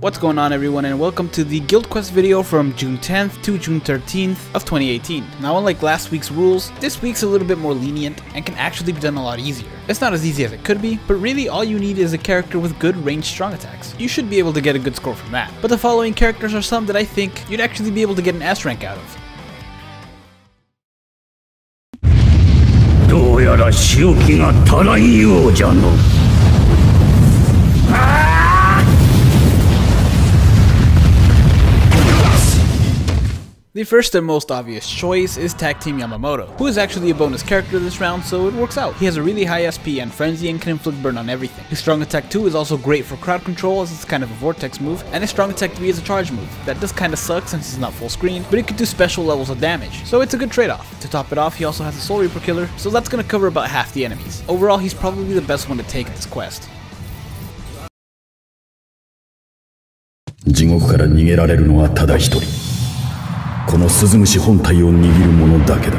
What's going on, everyone, and welcome to the Guild Quest video from June 10th to June 13th of 2018. Now, unlike last week's rules, this week's a little bit more lenient and can actually be done a lot easier. It's not as easy as it could be, but really all you need is a character with good ranged strong attacks. You should be able to get a good score from that. But the following characters are some that I think you'd actually be able to get an S rank out of. どうやら仕置きが足らんようじゃの。The first and most obvious choice is Team Yamamoto, who is actually a bonus character this round, so it works out. He has a really high SP and frenzy and can inflict burn on everything. His strong attack 2 is also great for crowd control, as it's kind of a vortex move, and his strong attack 3 is a charge move. That does kinda suck since he's not full screen, but it can do special levels of damage, so it's a good trade-off. To top it off, he also has a Soul Reaper killer, so that's gonna cover about half the enemies. Overall, he's probably the best one to take in this quest. 地獄から逃げられるのはただ一人。この鈴虫本体を握る者だけだ。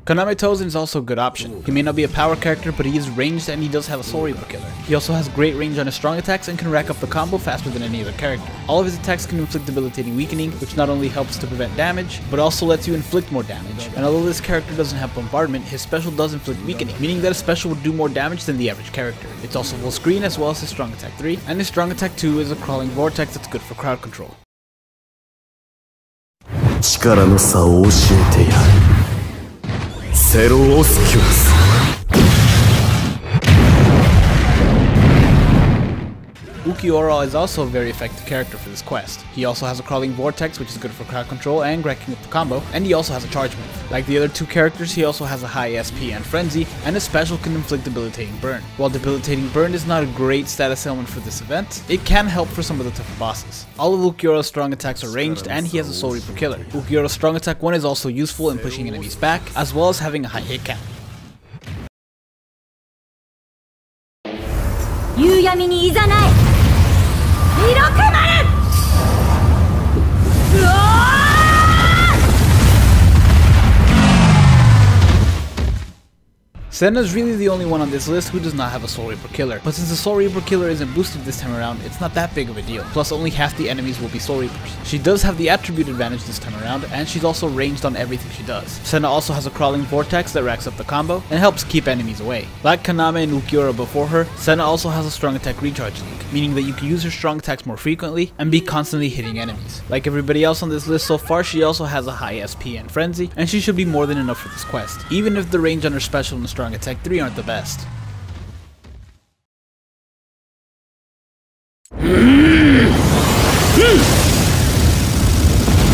Konami Tozen is also a good option. He may not be a power character, but he is ranged and he does have a Soul Reaper killer. He also has great range on his strong attacks and can rack up the combo faster than any other character. All of his attacks can inflict debilitating weakening, which not only helps to prevent damage, but also lets you inflict more damage. And although this character doesn't have bombardment, his special does inflict weakening, meaning that a special would do more damage than the average character. It's also full screen as well as his strong attack 3, and his strong attack 2 is a crawling vortex that's good for crowd control. 力の差を教えてやる。セロオスキュラス。Mukuro is also a very effective character for this quest. He also has a crawling vortex, which is good for crowd control and racking up the combo, and he also has a charge move. Like the other two characters, he also has a high SP and frenzy, and his special can inflict debilitating burn. While debilitating burn is not a great status element for this event, it can help for some of the tougher bosses. All of Mukuro's strong attacks are ranged, and he has a Soul Reaper killer. Mukuro's strong attack 1 is also useful in pushing enemies back, as well as having a high hit count. 夕闇にいざない色くまれうおー Senna is really the only one on this list who does not have a Soul Reaper killer, but since the Soul Reaper killer isn't boosted this time around, it's not that big of a deal. Plus, only half the enemies will be Soul Reapers. She does have the attribute advantage this time around, and she's also ranged on everything she does. Senna also has a crawling vortex that racks up the combo and helps keep enemies away. Like Konami and Mukuro before her, Senna also has a strong attack recharge link, meaning that you can use her strong attacks more frequently and be constantly hitting enemies. Like everybody else on this list so far, she also has a high SP and frenzy, and she should be more than enough for this quest, even if the range on her special and strong attack 3 aren't the best.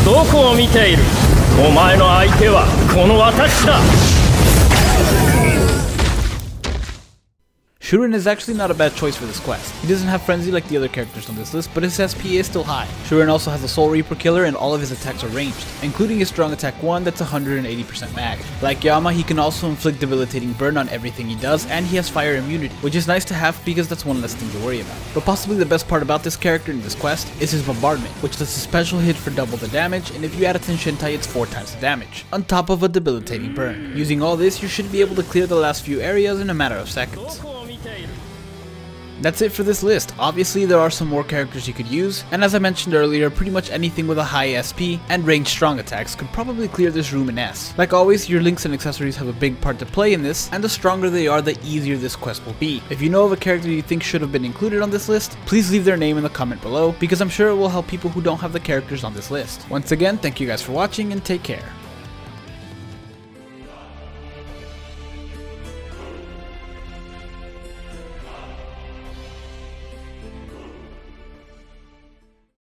どこを見ている？お前の相手はこの私だ。 Shirin is actually not a bad choice for this quest. He doesn't have frenzy like the other characters on this list, but his SP is still high. Shirin also has a Soul Reaper killer and all of his attacks are ranged, including his strong attack 1 that's 180% mag. Like Yama, he can also inflict debilitating burn on everything he does, and he has fire immunity, which is nice to have because that's one less thing to worry about. But possibly the best part about this character in this quest is his bombardment, which does a special hit for double the damage, and if you add a Tenshintai, it's 4 times the damage, on top of a debilitating burn. Using all this, you should be able to clear the last few areas in a matter of seconds. That's it for this list. Obviously, there are some more characters you could use, and as I mentioned earlier, pretty much anything with a high SP and ranged strong attacks could probably clear this room in S. Like always, your links and accessories have a big part to play in this, and the stronger they are, the easier this quest will be. If you know of a character you think should have been included on this list, please leave their name in the comment below, because I'm sure it will help people who don't have the characters on this list. Once again, thank you guys for watching, and take care.